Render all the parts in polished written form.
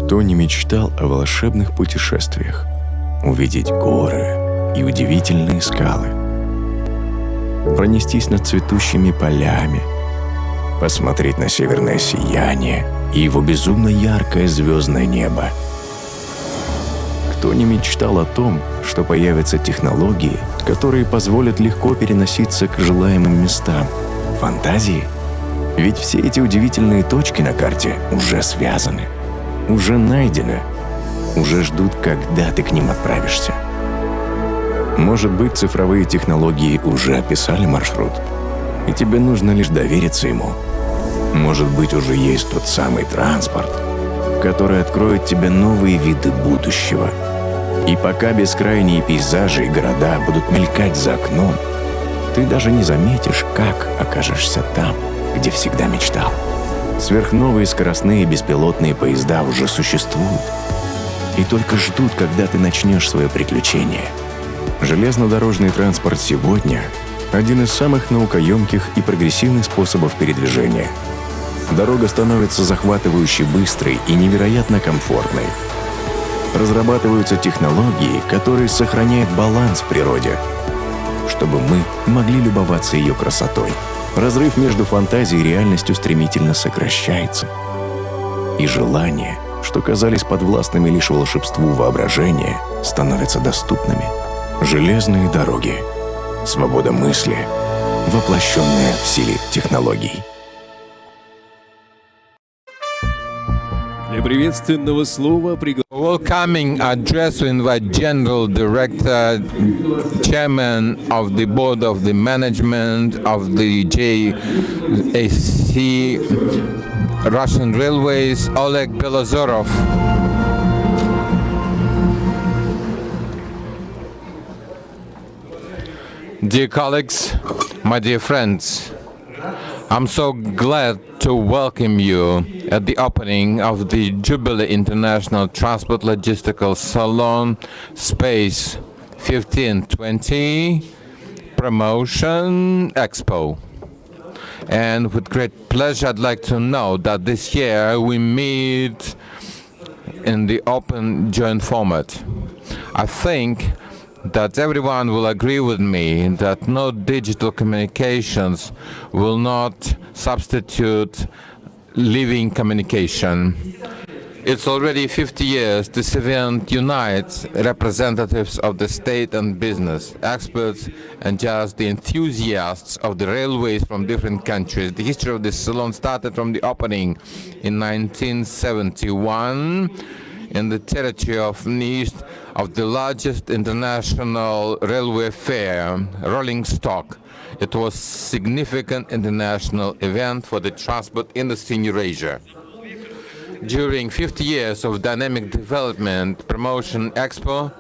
Кто не мечтал о волшебных путешествиях? Увидеть горы и удивительные скалы, пронестись над цветущими полями, посмотреть на северное сияние и его безумно яркое звездное небо. Кто не мечтал о том, что появятся технологии, которые позволят легко переноситься к желаемым местам? Фантазии? Ведь все эти удивительные точки на карте уже связаны, уже найдены, уже ждут, когда ты к ним отправишься. Может быть, цифровые технологии уже описали маршрут, и тебе нужно лишь довериться ему. Может быть, уже есть тот самый транспорт, который откроет тебе новые виды будущего. И пока бескрайние пейзажи и города будут мелькать за окном, ты даже не заметишь, как окажешься там, где всегда мечтал. Сверхновые скоростные беспилотные поезда уже существуют и только ждут, когда ты начнешь свое приключение. Железнодорожный транспорт сегодня – один из самых наукоемких и прогрессивных способов передвижения. Дорога становится захватывающе быстрой и невероятно комфортной. Разрабатываются технологии, которые сохраняют баланс в природе, чтобы мы могли любоваться ее красотой. Разрыв между фантазией и реальностью стремительно сокращается. И желания, что казались подвластными лишь волшебству воображения, становятся доступными. Железные дороги. Свобода мысли, воплощенная в силе технологий. Для приветственного слова Welcoming address to invite General Director, Chairman of the Board of the Management of the JAC Russian Railways, Oleg Belozerov. Dear colleagues, my dear friends, I'm so glad to welcome you at the opening of the Jubilee International Transport Logistical Salon Space 1520 Motion.Expo. And with great pleasure, I'd like to know that this year we meet in the open joint format. I think that everyone will agree with me that no digital communications will not substitute living communication. It's already 50 years this event unites representatives of the state and business, experts and just the enthusiasts of the railways from different countries. The history of this salon started from the opening in 1971 in the territory of Nice of the largest international railway fair, rolling stock. It was a significant international event for the transport industry in Eurasia. During 50 years of dynamic development, Motion.Expo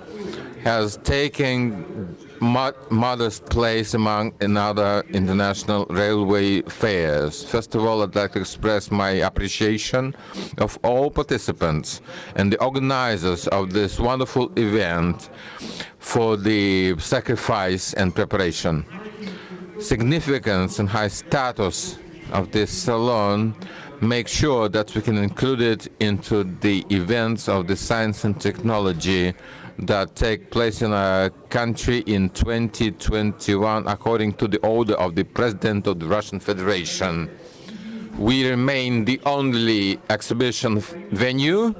has taken modest place among another international railway fairs. First of all, I'd like to express my appreciation of all participants and the organizers of this wonderful event for the sacrifice and preparation. Significance and high status of this salon make sure that we can include it into the events of the science and technology that take place in our country in 2021 according to the order of the President of the Russian Federation. We remain the only exhibition venue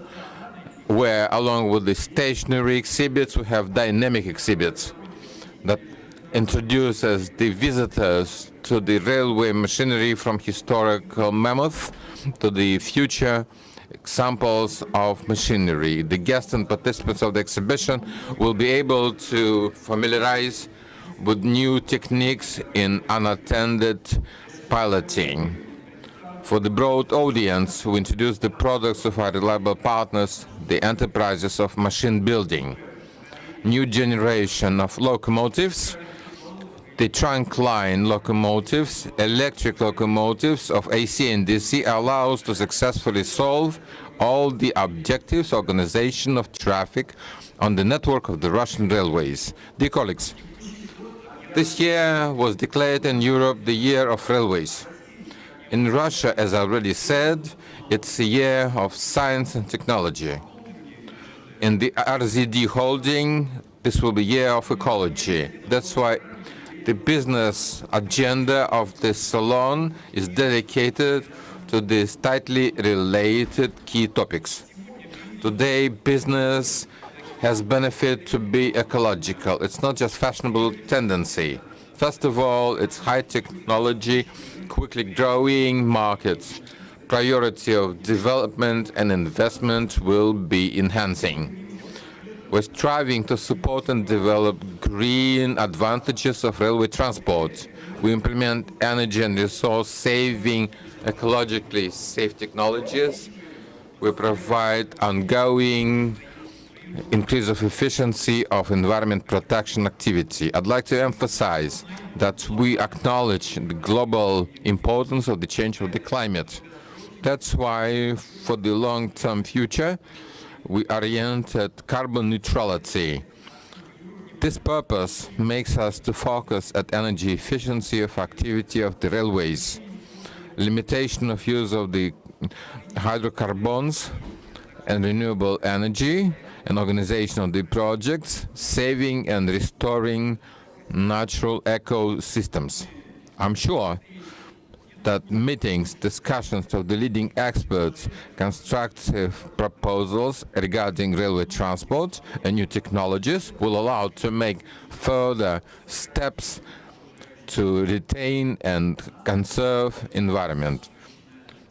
where, along with the stationary exhibits, we have dynamic exhibits that introduces the visitors to the railway machinery from historical mammoth to the future examples of machinery. The guests and participants of the exhibition will be able to familiarize with new techniques in unattended piloting. For the broad audience, we introduce the products of our reliable partners, the enterprises of machine building. New generation of locomotives, the trunk line locomotives, electric locomotives of AC and DC allow us to successfully solve all the objectives, organization of traffic on the network of the Russian railways. Dear colleagues, this year was declared in Europe the Year of Railways. In Russia, as I already said, it's a year of science and technology. In the RZD holding, this will be year of ecology. That's why the business agenda of this salon is dedicated to these tightly related key topics. Today, business has benefit to be ecological. It's not just fashionable tendency. First of all, it's high technology, quickly growing markets. Priority of development and investment will be enhancing. We're striving to support and develop green advantages of railway transport. We implement energy and resource saving, ecologically safe technologies. We provide ongoing increase of efficiency of environment protection activity. I'd like to emphasize that we acknowledge the global importance of the change of the climate. That's why, for the long-term future, we orient at carbon neutrality. This purpose makes us to focus at energy efficiency of activity of the railways, limitation of use of the hydrocarbons and renewable energy, and organization of the projects, saving and restoring natural ecosystems. I'm sure that meetings, discussions of the leading experts, constructive proposals regarding railway transport and new technologies will allow to make further steps to retain and conserve environment.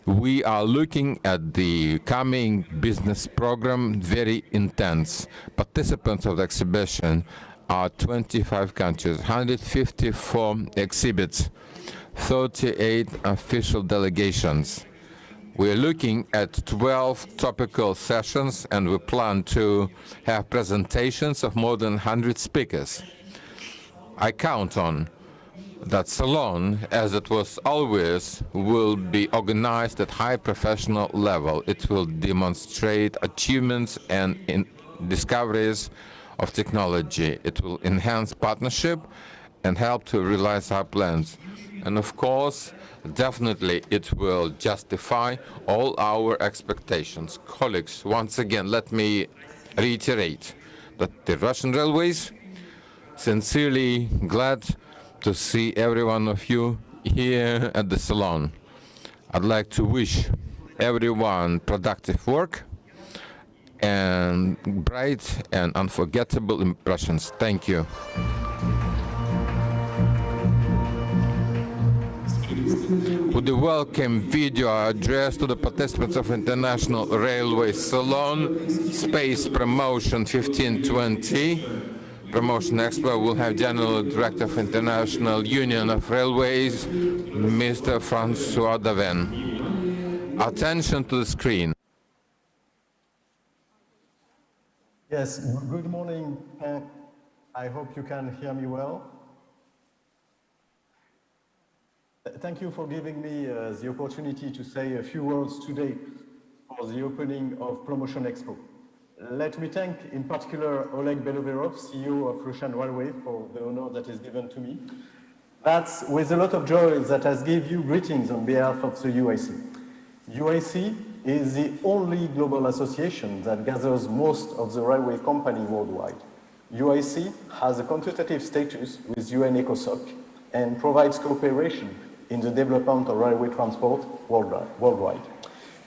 We are looking at the coming business program very intense. Participants of the exhibition are 25 countries, 154 exhibits, 38 official delegations. We're looking at 12 topical sessions, and we plan to have presentations of more than 100 speakers. I count on that salon, as it was always, will be organized at high professional level. It will demonstrate achievements and discoveries of technology. It will enhance partnership and help to realize our plans. And of course, definitely it will justify all our expectations. Colleagues, once again, let me reiterate that the Russian Railways sincerely glad to see every one of you here at the salon. I'd like to wish everyone productive work and bright and unforgettable impressions. Thank you. With a welcome video address to the participants of International Railway Salon, Space Promotion 1520. Motion.Expo will have General Director of International Union of Railways, Mr. François Davenne. Attention to the screen. Yes, good morning. I hope you can hear me well. Thank you for giving me the opportunity to say a few words today for the opening of Motion.Expo. Let me thank in particular Oleg Belozerov, CEO of Russian Railway, for the honor that is given to me. That's with a lot of joy that I give you greetings on behalf of the UIC. UIC is the only global association that gathers most of the railway companies worldwide. UIC has a consultative status with UN ECOSOC and provides cooperation in the development of railway transport worldwide.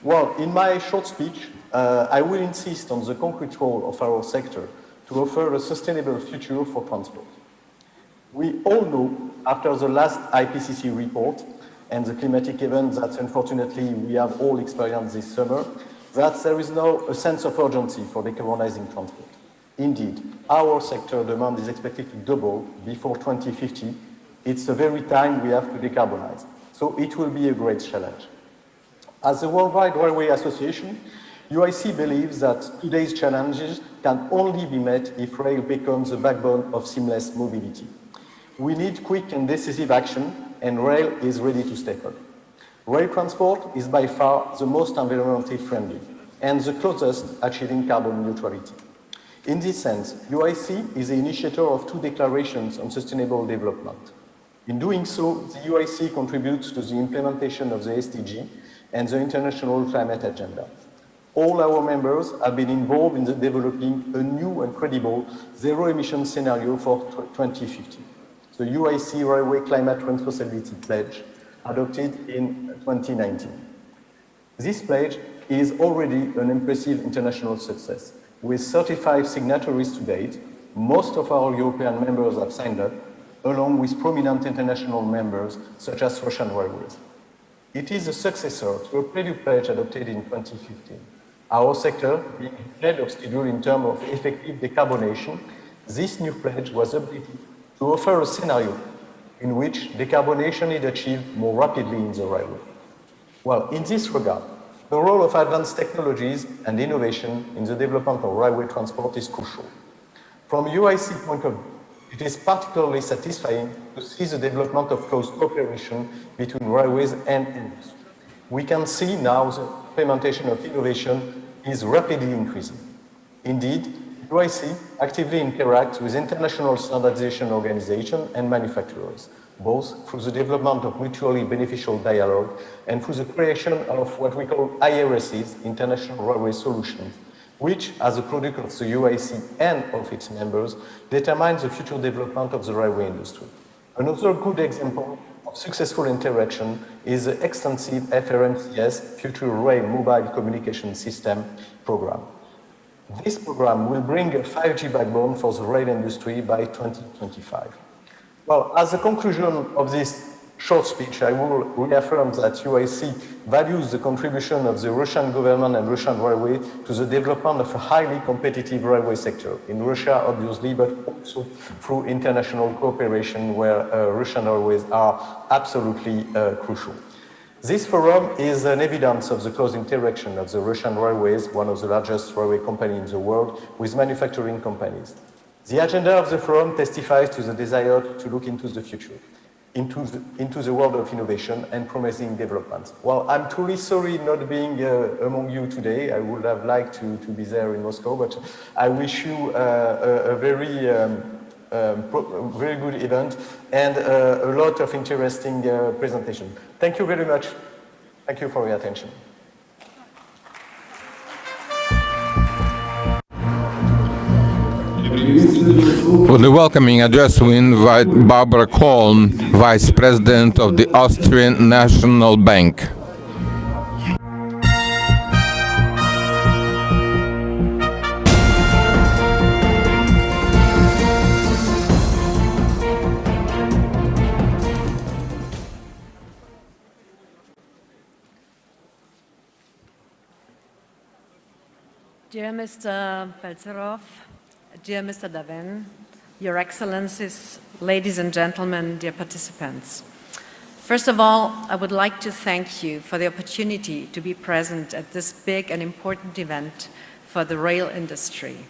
Well, in my short speech, I will insist on the concrete role of our sector to offer a sustainable future for transport. We all know, after the last IPCC report and the climatic events that unfortunately we have all experienced this summer, that there is now a sense of urgency for decarbonizing transport. Indeed, our sector demand is expected to double before 2050. It's the very time we have to decarbonize. So it will be a great challenge. As a Worldwide Railway Association, UIC believes that today's challenges can only be met if rail becomes the backbone of seamless mobility. We need quick and decisive action, and rail is ready to step up. Rail transport is by far the most environmentally friendly and the closest achieving carbon neutrality. In this sense, UIC is the initiator of two declarations on sustainable development. In doing so, the UIC contributes to the implementation of the SDG and the International Climate Agenda. All our members have been involved in developing a new and credible zero-emission scenario for 2050. The UIC Railway Climate Responsibility Pledge, adopted in 2019. This pledge is already an impressive international success. With 35 signatories to date, most of our European members have signed up, along with prominent international members such as Russian railways. It is a successor to a previous pledge adopted in 2015. Our sector, being ahead of schedule in terms of effective decarbonation, this new pledge was updated to offer a scenario in which decarbonation is achieved more rapidly in the railway. Well, in this regard, the role of advanced technologies and innovation in the development of railway transport is crucial. From a UIC point of view, it is particularly satisfying to see the development of close cooperation between railways and industry. We can see now the implementation of innovation is rapidly increasing. Indeed, UIC actively interacts with international standardization organizations and manufacturers, both through the development of mutually beneficial dialogue and through the creation of what we call IRSs, International Railway Solutions, which, as a product of the UIC and of its members, determines the future development of the railway industry. Another good example of successful interaction is the extensive FRMCS, Future Rail Mobile Communication System program. This program will bring a 5G backbone for the rail industry by 2025. Well, as a conclusion of this short speech, I will reaffirm that UIC values the contribution of the Russian government and Russian railway to the development of a highly competitive railway sector in Russia, obviously, but also through international cooperation where Russian railways are absolutely crucial. This forum is an evidence of the close interaction of the Russian railways, one of the largest railway companies in the world, with manufacturing companies. The agenda of the forum testifies to the desire to look into the future, into the world of innovation and promising development. Well, I'm truly sorry not being among you today. I would have liked to be there in Moscow, but I wish you a very good event and a lot of interesting presentation. Thank you very much. Thank you for your attention. For the welcoming address, we invite Barbara Kolm, Vice President of the Austrian National Bank. Dear Mr. Belozerov, dear Mr. Davenne, Your Excellencies, ladies and gentlemen, dear participants. First of all, I would like to thank you for the opportunity to be present at this big and important event for the rail industry.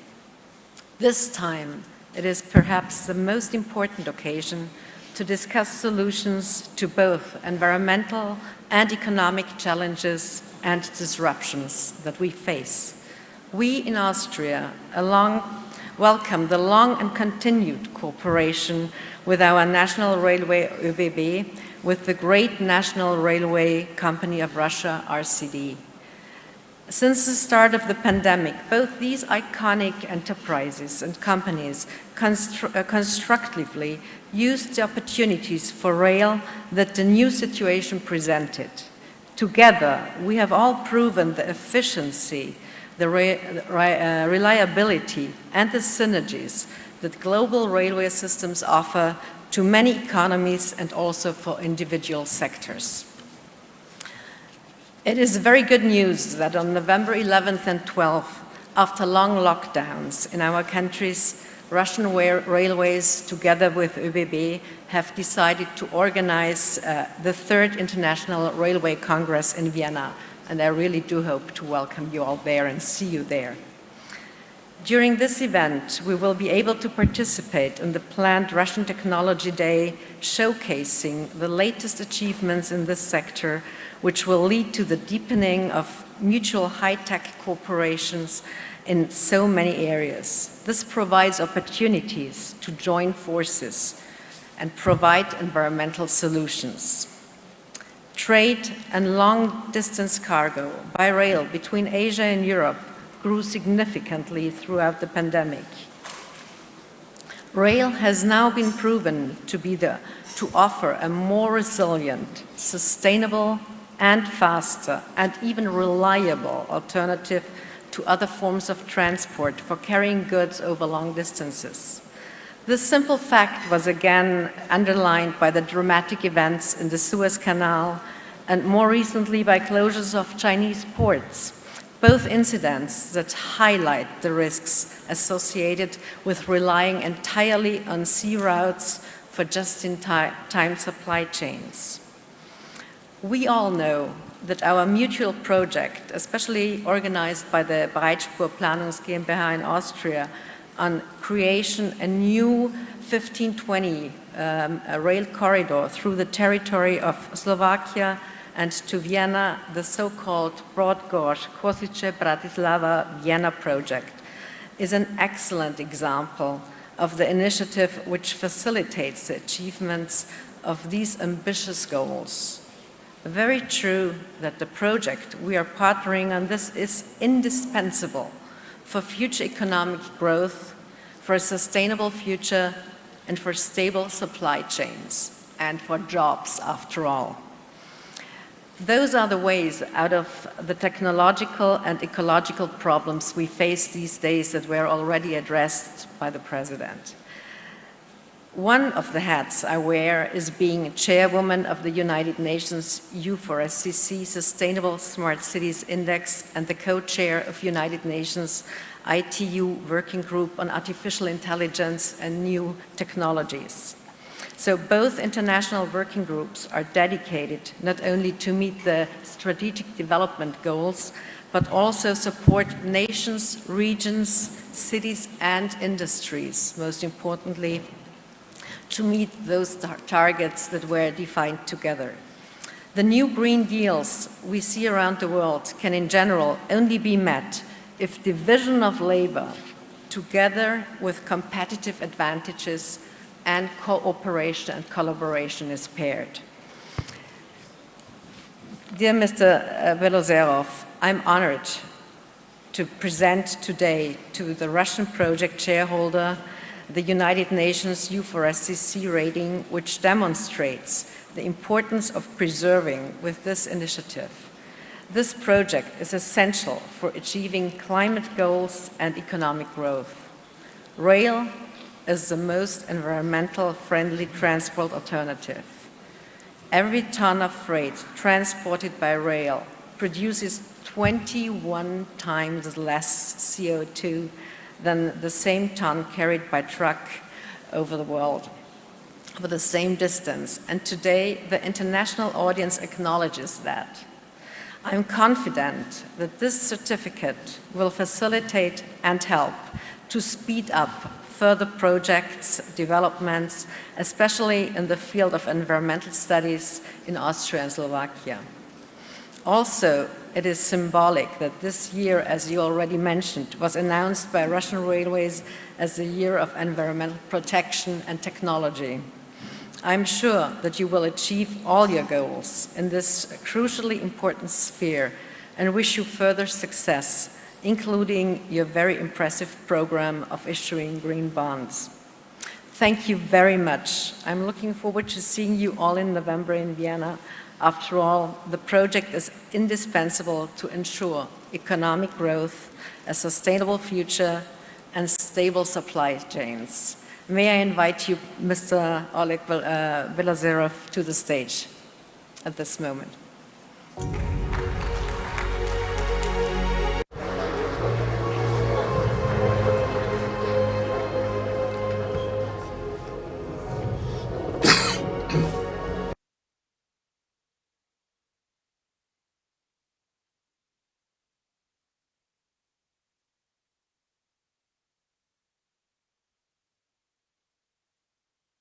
This time, it is perhaps the most important occasion to discuss solutions to both environmental and economic challenges and disruptions that we face. We in Austria welcome the long and continued cooperation with our national railway ÖBB, with the great National Railway Company of Russia, RCD. Since the start of the pandemic, both these iconic enterprises and companies constructively used the opportunities for rail that the new situation presented. Together, we have all proven the efficiency, the reliability and the synergies that global railway systems offer to many economies and also for individual sectors. It is very good news that on November 11th and 12th, after long lockdowns in our countries, Russian railways, together with ÖBB, have decided to organize the 3rd International Railway Congress in Vienna. And I really do hope to welcome you all there and see you there. During this event, we will be able to participate in the planned Russian Technology Day, showcasing the latest achievements in this sector, which will lead to the deepening of mutual high-tech cooperations in so many areas. This provides opportunities to join forces and provide environmental solutions. Trade and long-distance cargo by rail between Asia and Europe grew significantly throughout the pandemic. Rail has now been proven to offer a more resilient, sustainable, and faster, and even reliable alternative to other forms of transport for carrying goods over long distances. This simple fact was again underlined by the dramatic events in the Suez Canal and more recently by closures of Chinese ports, both incidents that highlight the risks associated with relying entirely on sea routes for just-in-time supply chains. We all know that our mutual project, especially organized by the Breitspur Planungs GmbH in Austria, on creation a new 1520 rail corridor through the territory of Slovakia and to Vienna, the so-called broad gauge Košice, Bratislava, Vienna project, is an excellent example of the initiative which facilitates the achievements of these ambitious goals. Very true that the project we are partnering on this is indispensable for future economic growth, for a sustainable future, and for stable supply chains, and for jobs, after all. Those are the ways out of the technological and ecological problems we face these days that were already addressed by the President. One of the hats I wear is being chairwoman of the United Nations U4SCC Sustainable Smart Cities Index and the co-chair of United Nations ITU Working Group on Artificial Intelligence and New Technologies. So both international working groups are dedicated not only to meet the strategic development goals, but also support nations, regions, cities, and industries, most importantly, to meet those targets that were defined together. The new Green Deals we see around the world can in general only be met if division of labor, together with competitive advantages and cooperation and collaboration, is paired. Dear Mr. Belozerov, I'm honored to present today to the Russian project shareholder the United Nations U4SCC rating, which demonstrates the importance of preserving with this initiative. This project is essential for achieving climate goals and economic growth. Rail is the most environmental friendly transport alternative. Every ton of freight transported by rail produces 21 times less CO2 than the same ton carried by truck over the world for the same distance. And today, the international audience acknowledges that. I'm confident that this certificate will facilitate and help to speed up further projects, developments, especially in the field of environmental studies in Austria and Slovakia. Also, it is symbolic that this year, as you already mentioned, was announced by Russian Railways as the year of environmental protection and technology. I'm sure that you will achieve all your goals in this crucially important sphere and wish you further success, including your very impressive program of issuing green bonds. Thank you very much. I'm looking forward to seeing you all in November in Vienna. After all, the project is indispensable to ensure economic growth, a sustainable future, and stable supply chains. May I invite you, Mr. Oleg Belozerov, to the stage at this moment.